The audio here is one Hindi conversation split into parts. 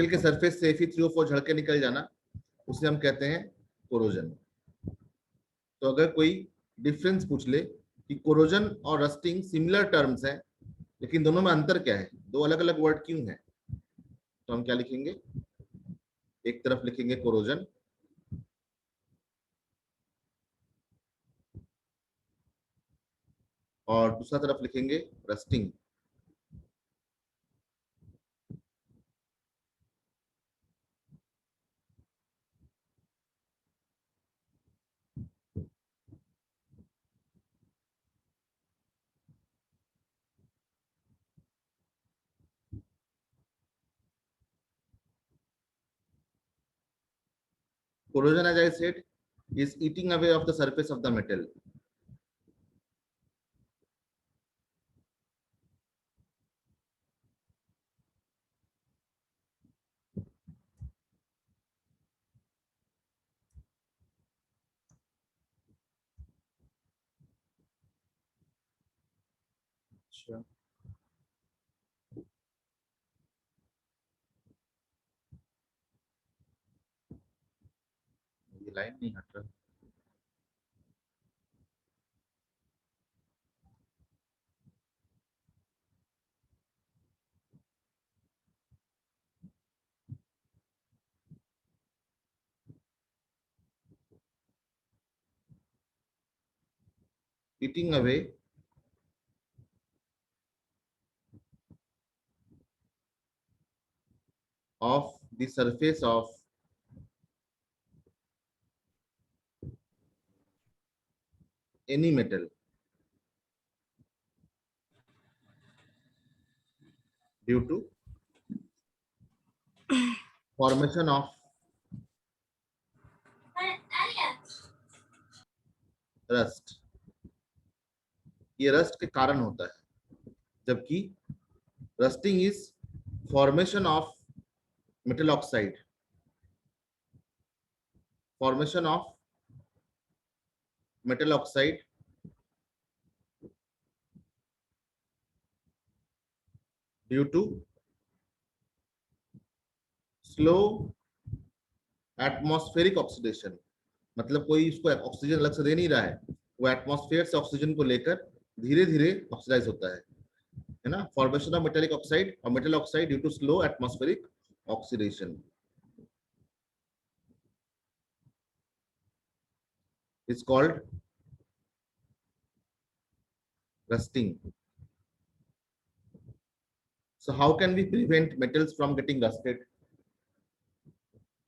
के सरफेस से Fe3O4 झड़के निकल जाना, उसे हम कहते हैं कोरोजन। तो अगर कोई डिफरेंस पूछ ले कि कोरोजन और रस्टिंग सिमिलर टर्म्स हैं, लेकिन दोनों में अंतर क्या है, दो अलग अलग वर्ड क्यों है, तो हम क्या लिखेंगे, एक तरफ लिखेंगे कोरोजन और दूसरा तरफ लिखेंगे rusting. Corrosion, as I said, is eating away of the surface of the metal. Sure. ये लाइन नहीं हट रहा। Eating away of the surface of any metal due to formation of rust। ये रस्ट के कारण होता है, जबकि rusting is formation of metal oxide, formation of metal oxide due to slow atmospheric oxidation. मतलब कोई इसको ऑक्सीजन अलग से दे नहीं रहा है, वो एटमॉस्फेयर से ऑक्सीजन को लेकर धीरे धीरे ऑक्सीडाइज होता है ना। फॉर्मेशन ऑफ मेटेलिक ऑक्साइड और metal oxide due to slow atmospheric oxidation is called rusting. So how can we prevent metals from getting rusted?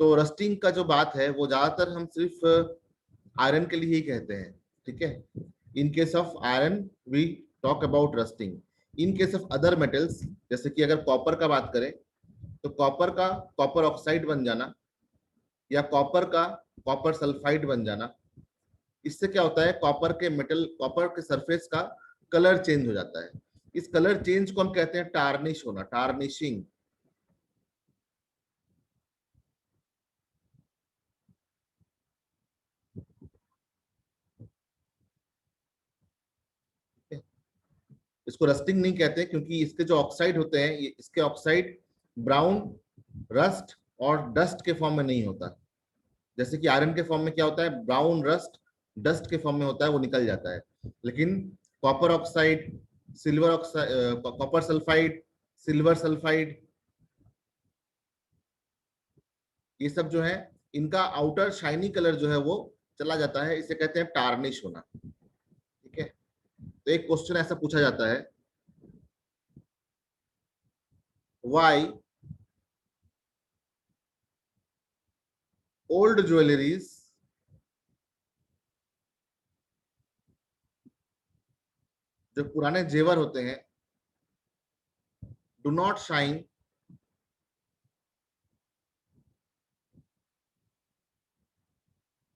तो रस्टिंग का जो बात है वो ज्यादातर हम सिर्फ आयरन के लिए ही कहते हैं, ठीक है। In case of iron we talk about rusting. In case of other metals, जैसे कि अगर कॉपर का बात करें तो कॉपर का कॉपर ऑक्साइड बन जाना या कॉपर का कॉपर सल्फाइड बन जाना, इससे क्या होता है, कॉपर के मेटल, कॉपर के सरफेस का कलर चेंज हो जाता है। इस कलर चेंज को हम कहते हैं टार्निश होना, टार्निशिंग। इसको रस्टिंग नहीं कहते क्योंकि इसके जो ऑक्साइड होते हैं, इसके ऑक्साइड ब्राउन, रस्ट और डस्ट के फॉर्म में नहीं होता। जैसे कि आयरन के फॉर्म में क्या होता है, ब्राउन रस्ट डस्ट के फॉर्म में होता है, वो निकल जाता है। लेकिन copper oxide, silver oxide, copper sulphide, silver sulphide, ये सब जो है इनका आउटर शाइनी कलर जो है वो चला जाता है, इसे कहते हैं टार्निश होना, ठीक है। तो एक क्वेश्चन ऐसा पूछा जाता है, व्हाई ओल्ड ज्वेलरीज जो पुराने जेवर होते हैं do not shine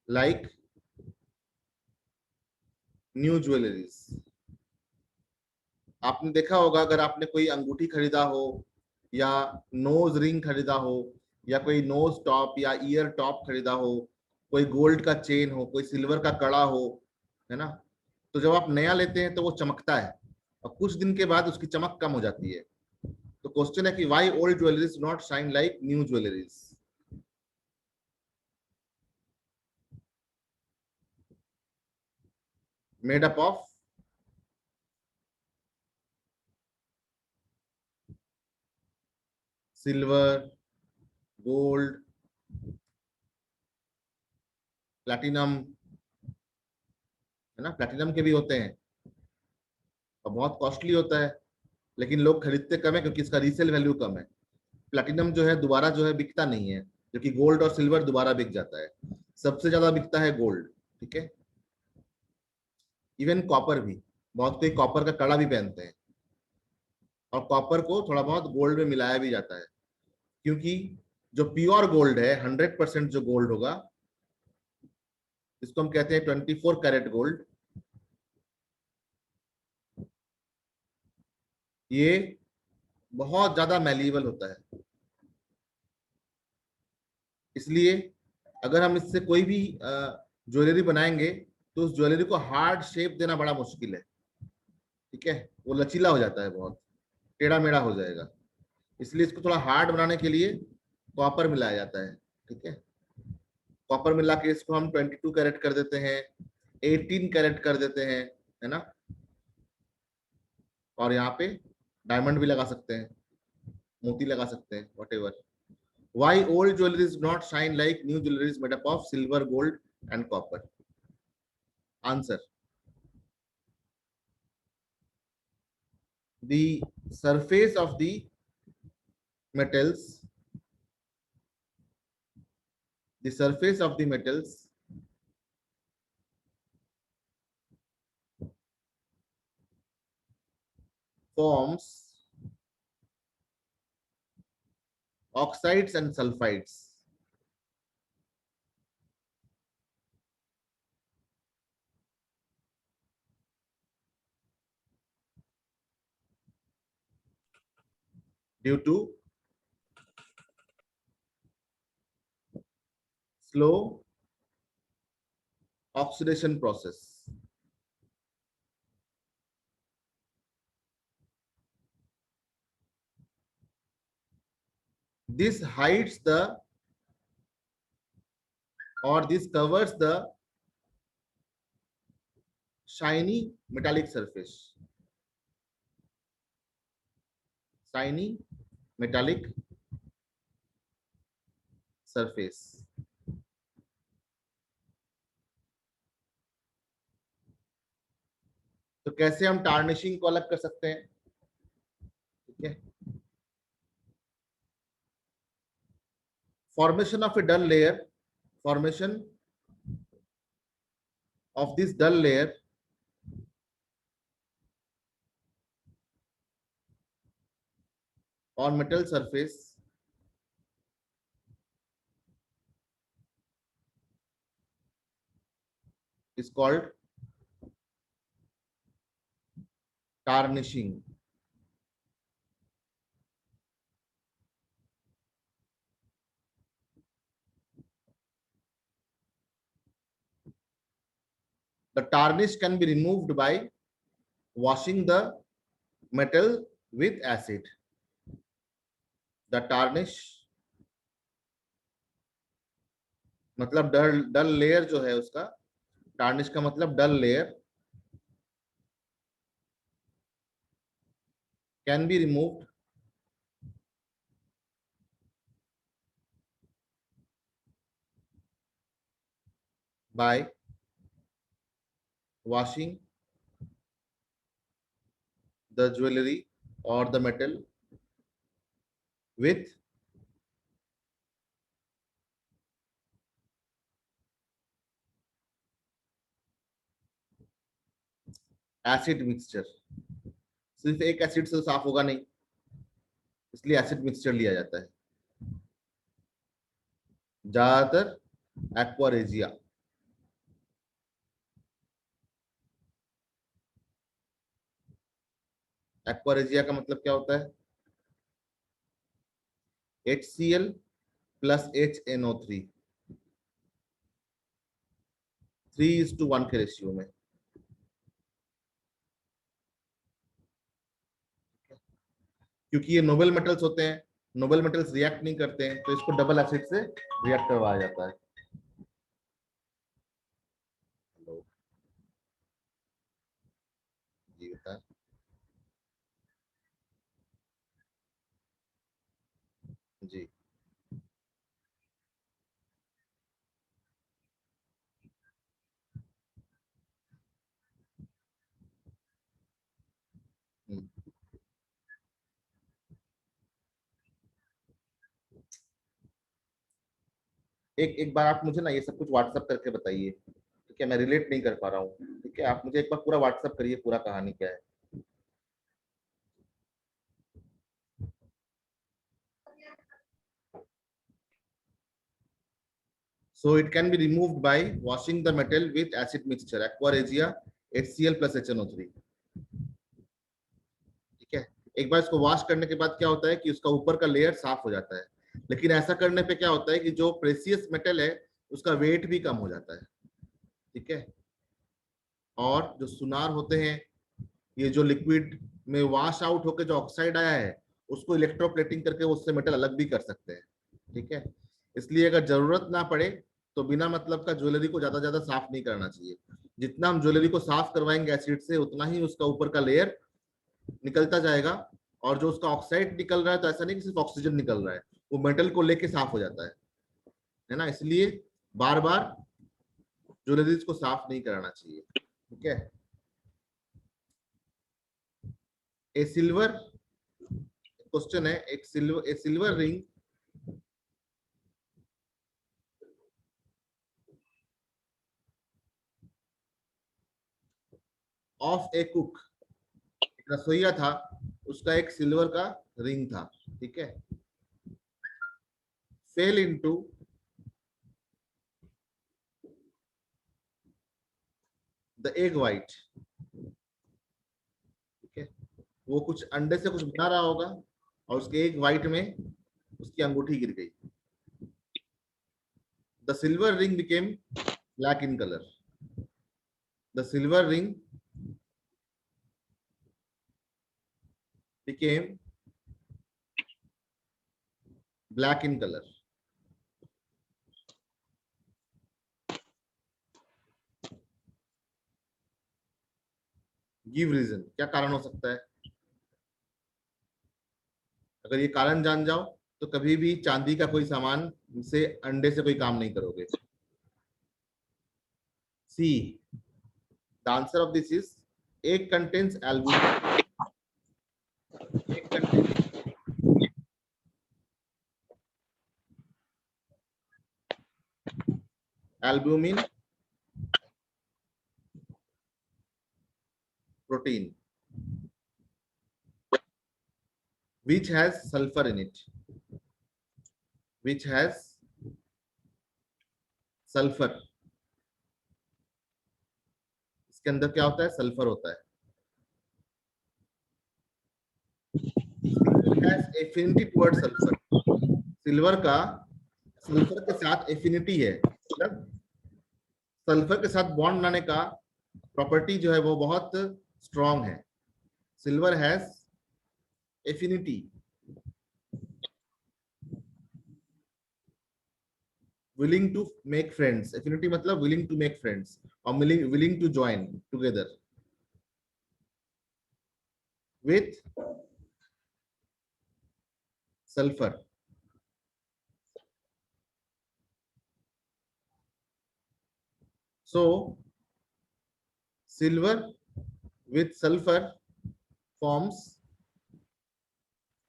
like new jewelleries. आपने देखा होगा, अगर आपने कोई अंगूठी खरीदा हो या नोज रिंग खरीदा हो या कोई नोज टॉप या ईयर टॉप खरीदा हो, कोई गोल्ड का चेन हो, कोई सिल्वर का कड़ा हो, है ना, तो जब आप नया लेते हैं तो वो चमकता है और कुछ दिन के बाद उसकी चमक कम हो जाती है। तो क्वेश्चन है कि why old jewelleries not shine like new jewelleries. Made up of silver, gold, platinum, है ना, प्लैटिनम के भी होते हैं और बहुत कॉस्टली होता है, लेकिन लोग खरीदते कम है क्योंकि इसका रीसेल वैल्यू कम है। प्लैटिनम जो है दोबारा जो है बिकता नहीं है, क्योंकि गोल्ड और सिल्वर दोबारा बिक जाता है। सबसे ज्यादा बिकता है गोल्ड, ठीक है। इवन कॉपर भी, बहुत कोई कॉपर का कड़ा भी पहनते हैं, और कॉपर को थोड़ा बहुत गोल्ड में मिलाया भी जाता है, क्योंकि जो प्योर गोल्ड है, 100% जो गोल्ड होगा, इसको हम कहते हैं 24 कैरेट गोल्ड, ये बहुत ज्यादा मैल्येबल होता है। इसलिए अगर हम इससे कोई भी ज्वेलरी बनाएंगे तो उस ज्वेलरी को हार्ड शेप देना बड़ा मुश्किल है, ठीक है। वो लचीला हो जाता है, बहुत टेढ़ा मेढ़ा हो जाएगा। इसलिए इसको थोड़ा हार्ड बनाने के लिए कॉपर मिलाया जाता है, ठीक है। कॉपर मिला के इसको हम 22 कैरेट कर देते हैं, 18 कैरेट कर देते हैं, है ना। और यहाँ पे डायमंड भी लगा सकते हैं, मोती लगा सकते हैं, whatever. Why old jewelleries not shine like new jewelleries made up of silver, gold and copper? Answer, the surface of the metals, the surface of the metals forms oxides and sulfides. Due to slow oxidation process. This hides the, or this covers the shiny metallic surface. Shiny metallic surface. तो कैसे हम टार्निशिंग को अलग कर सकते हैं, ठीक है। Formation of a dull layer, formation of this dull layer on metal surface is called tarnishing. The tarnish can be removed by washing the metal with acid. The tarnish मतलब डल डल लेयर जो है उसका, टार्निश का मतलब dull layer, can be removed by washing the jewelry or the metal with acid mixture. सिर्फ एक एसिड से साफ होगा नहीं, इसलिए एसिड मिक्सचर लिया जाता है, ज्यादातर एक्वारेजिया। एक्वारेजिया का मतलब क्या होता है? HCl प्लस HNO3, 3:1 के रेशियो में। क्योंकि ये नोबल मेटल्स होते हैं, नोबल मेटल्स रिएक्ट नहीं करते हैं, तो इसको डबल एसिड से रिएक्ट करवाया जाता है। हेलो जी बता। जी हम्म। एक एक बार आप मुझे ना ये सब कुछ व्हाट्सअप करके बताइए, ठीक है? मैं रिलेट नहीं कर पा रहा हूँ, ठीक है? आप मुझे एक बार पूरा व्हाट्सअप करिए, पूरा कहानी क्या है। So it can be removed by washing the metal with acid mixture, aqua regia, HCl plus HNO3, ठीक है? एक बार इसको वॉश करने के बाद क्या होता है कि उसका ऊपर का लेयर साफ हो जाता है, लेकिन ऐसा करने पे क्या होता है कि जो प्रेसियस मेटल है उसका वेट भी कम हो जाता है, ठीक है? और जो सुनार होते हैं, ये जो लिक्विड में वॉश आउट होकर जो ऑक्साइड आया है उसको इलेक्ट्रोप्लेटिंग करके उससे मेटल अलग भी कर सकते हैं, ठीक है? इसलिए अगर जरूरत ना पड़े तो बिना मतलब का ज्वेलरी को ज्यादा साफ नहीं करना चाहिए। जितना हम ज्वेलरी को साफ करवाएंगे एसिड से उतना ही उसका ऊपर का लेयर निकलता जाएगा, और जो उसका ऑक्साइड निकल रहा है तो ऐसा नहीं कि सिर्फ ऑक्सीजन निकल रहा है, वो मेटल को लेके साफ हो जाता है ना? इसलिए बार बार ज्वेलरीज को साफ नहीं कराना चाहिए, ठीक है? ए सिल्वर क्वेश्चन है, a silver ring of a cook, एक रसोईया था, उसका एक सिल्वर का रिंग था, ठीक है? Fail into the egg white, ठीक है? वो कुछ अंडे से कुछ बना रहा होगा और उसके एग वाइट में उसकी अंगूठी गिर गई। The silver ring became black in colour. The silver ring became black in color. Give reason, क्या कारण हो सकता है? अगर ये कारण जान जाओ तो कभी भी चांदी का कोई सामान से अंडे से कोई काम नहीं करोगे। See, the answer of this is egg contains albumin, egg contains albumin protein which has sulfur in it, which has sulfur, इसके अंदर क्या होता है? सल्फर होता है। has affinity towards sulfur, silver का सल्फर के साथ एफिनिटी है, मतलब सल्फर के साथ बॉन्ड बनाने का प्रॉपर्टी जो है वो बहुत स्ट्रॉन्ग है। Silver has affinity, willing to make friends, affinity मतलब willing to make friends और willing to join together with sulfur. So silver with sulfur forms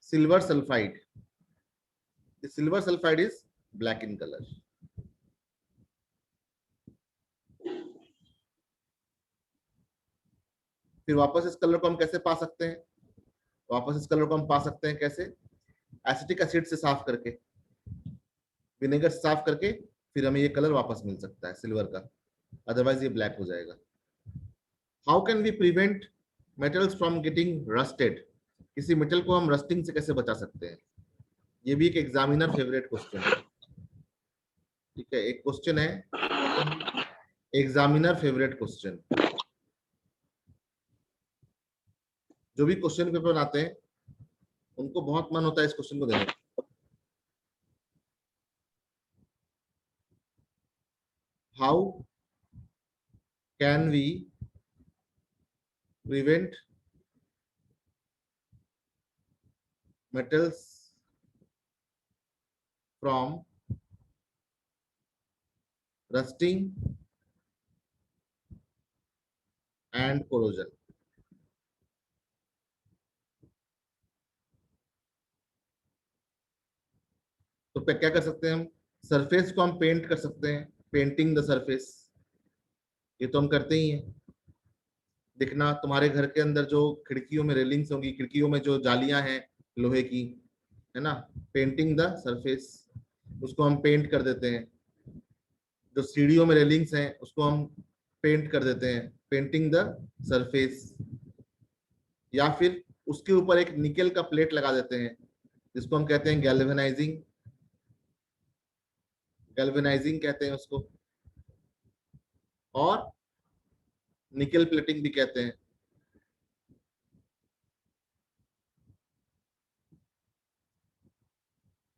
silver sulfide. The silver sulfide is black in color. फिर वापस इस कलर को हम कैसे पा सकते हैं? वापस इस कलर को हम पा सकते हैं कैसे? एसिटिक एसिड से साफ करके, विनेगर से साफ करके फिर हमें ये कलर वापस मिल सकता है सिल्वर का, अदरवाइज ये ब्लैक हो जाएगा। How can we prevent metals from getting rusted? किसी मेटल को हम रस्टिंग से कैसे बचा सकते हैं? ये भी एक एग्जामिनर फेवरेट क्वेश्चन है, ठीक है? एक क्वेश्चन है एग्जामिनर फेवरेट क्वेश्चन। जो भी क्वेश्चन पेपर बनाते हैं उनको बहुत मन होता है इस क्वेश्चन को देने का। How can we prevent metals from rusting and corrosion. तो क्या कर सकते हैं हम? सरफेस को हम पेंट कर सकते हैं, पेंटिंग द सरफेस, ये तो हम करते ही हैं। दिखना तुम्हारे घर के अंदर जो खिड़कियों में रेलिंग्स होंगी, खिड़कियों में जो जालियां हैं लोहे की, है ना, पेंटिंग द सरफेस, उसको हम पेंट कर देते हैं। जो सीढ़ियों में रेलिंग्स हैं उसको हम पेंट कर देते हैं, पेंटिंग द सरफेस। या फिर उसके ऊपर एक निकेल का प्लेट लगा देते हैं, जिसको हम कहते हैं गैल्वेनाइजिंग, गैल्वेनाइजिंग कहते हैं उसको, और निकेल प्लेटिंग भी कहते हैं।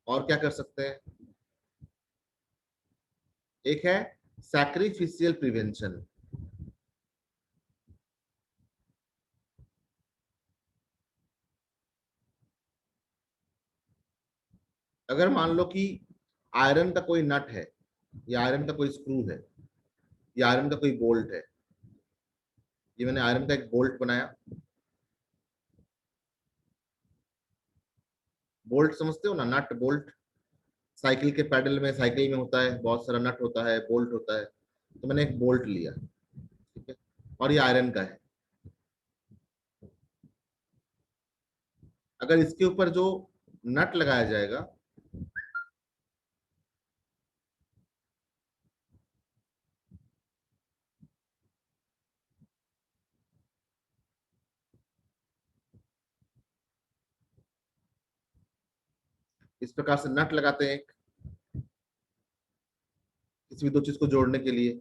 और क्या कर सकते हैं? एक है सैक्रिफिशियल प्रिवेंशन। अगर मान लो कि आयरन का कोई नट है, या आयरन का कोई स्क्रू है, या आयरन का कोई बोल्ट है, ये मैंने आयरन का एक बोल्ट बनाया। बोल्ट समझते हो ना, नट बोल्ट। साइकिल के पैडल में, साइकिल में होता है, बहुत सारा नट होता है, बोल्ट होता है। तो मैंने एक बोल्ट लिया, ठीक है, और ये आयरन का है। अगर इसके ऊपर जो नट लगाया जाएगा, इस प्रकार से नट लगाते हैं किसी भी दो चीज को जोड़ने के लिए।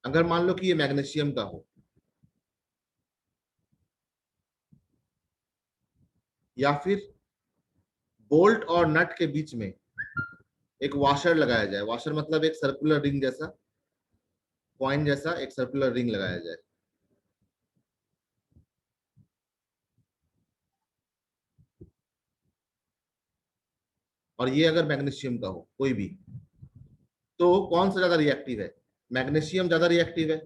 अगर मान लो कि ये मैग्नीशियम का हो, या फिर बोल्ट और नट के बीच में एक वॉशर लगाया जाए, वॉशर मतलब एक सर्कुलर रिंग जैसा, कॉइन जैसा एक सर्कुलर रिंग लगाया जाए, और ये अगर मैग्नीशियम का हो कोई भी, तो कौन सा ज्यादा रिएक्टिव है? मैग्नीशियम ज्यादा रिएक्टिव है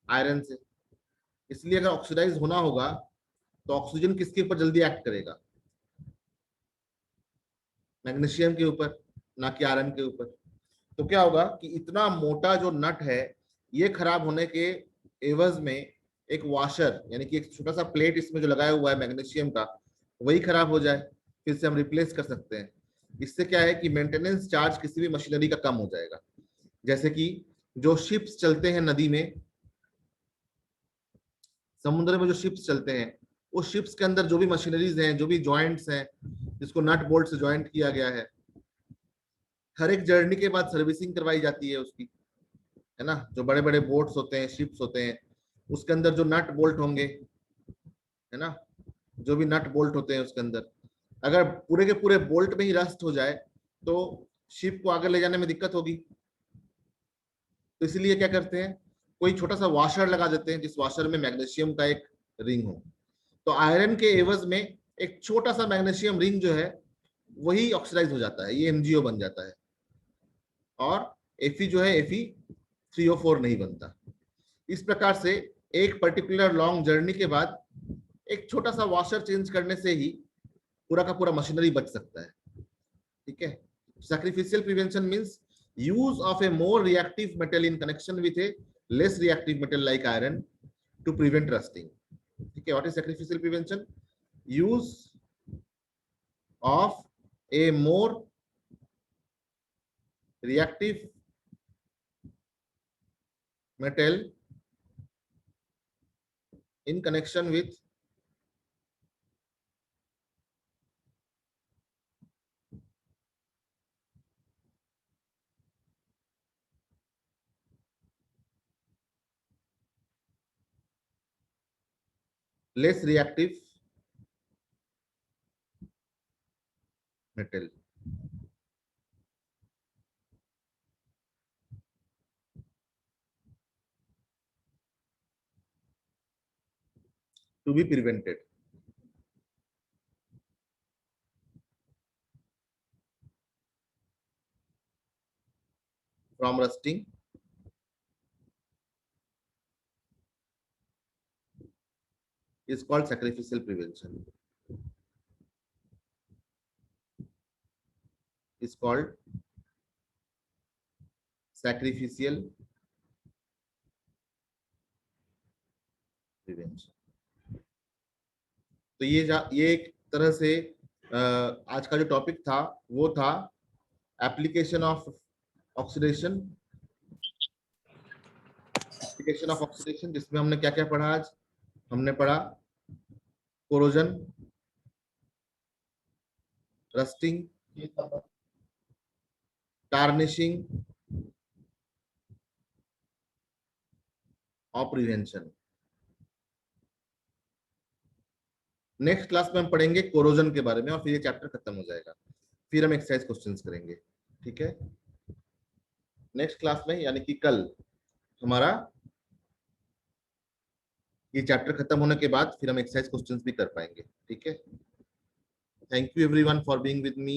आयरन से। इसलिए अगर ऑक्सीडाइज होना होगा तो ऑक्सीजन किसके ऊपर जल्दी एक्ट करेगा? मैग्नीशियम के ऊपर, ना कि आयरन के ऊपर। तो क्या होगा कि इतना मोटा जो नट है, ये खराब होने के एवज में एक वॉशर, यानी कि एक छोटा सा प्लेट इसमें जो लगाया हुआ है मैग्नीशियम का, वही खराब हो जाए, फिर से हम रिप्लेस कर सकते हैं। इससे क्या है कि मेंटेनेंस चार्ज किसी भी मशीनरी का कम हो जाएगा। जैसे कि जो शिप्स चलते हैं नदी में, समुद्र में जो शिप्स चलते हैं, उस शिप्स के अंदर जो भी मशीनरीज हैं, जो भी जॉइंट्स हैं, जिसको नट बोल्ट से ज्वाइंट किया गया है, हर एक जर्नी के बाद सर्विसिंग करवाई जाती है उसकी, है ना। जो बड़े बड़े बोट्स होते हैं, शिप्स होते हैं, उसके अंदर जो नट बोल्ट होंगे, है ना, जो भी नट बोल्ट होते हैं उसके अंदर, अगर पूरे के पूरे बोल्ट में ही रस्ट हो जाए तो शिप को आगे ले जाने में दिक्कत होगी। तो इसलिए क्या करते हैं, कोई छोटा सा वॉशर लगा देते हैं, जिस वॉशर में मैग्नीशियम का एक रिंग हो। तो आयरन के एवज में एक छोटा सा मैग्नीशियम रिंग जो है, वही ऑक्सीडाइज हो जाता है, ये एमजीओ बन जाता है, और एफी जो है, एफी 3O4 नहीं बनता। इस प्रकार से एक पर्टिकुलर लॉन्ग जर्नी के बाद एक छोटा सा वॉशर चेंज करने से ही पूरा का पूरा मशीनरी बच सकता है, ठीक है। Sacrificial prevention means use of a more reactive metal in connection with a less reactive metal like iron to prevent rusting, ठीक है। What is sacrificial prevention? Use of a more reactive metal in connection with less reactive metal. To be prevented from rusting is called sacrificial prevention, is called sacrificial prevention। तो ये एक तरह से आज का जो टॉपिक था वो था application of oxidation, application of oxidation, जिसमें हमने क्या क्या पढ़ा आज। हमने पढ़ा कोरोजन, रस्टिंग, टार्निशिंग और प्रिवेंशन। नेक्स्ट क्लास में हम पढ़ेंगे कोरोजन के बारे में और फिर ये चैप्टर खत्म हो जाएगा, फिर हम एक्सरसाइज क्वेश्चंस करेंगे। ठीक है, नेक्स्ट क्लास में यानी कि कल हमारा ये चैप्टर खत्म होने के बाद फिर हम एक्सरसाइज क्वेश्चंस भी कर पाएंगे। ठीक है, thank you everyone for being with me.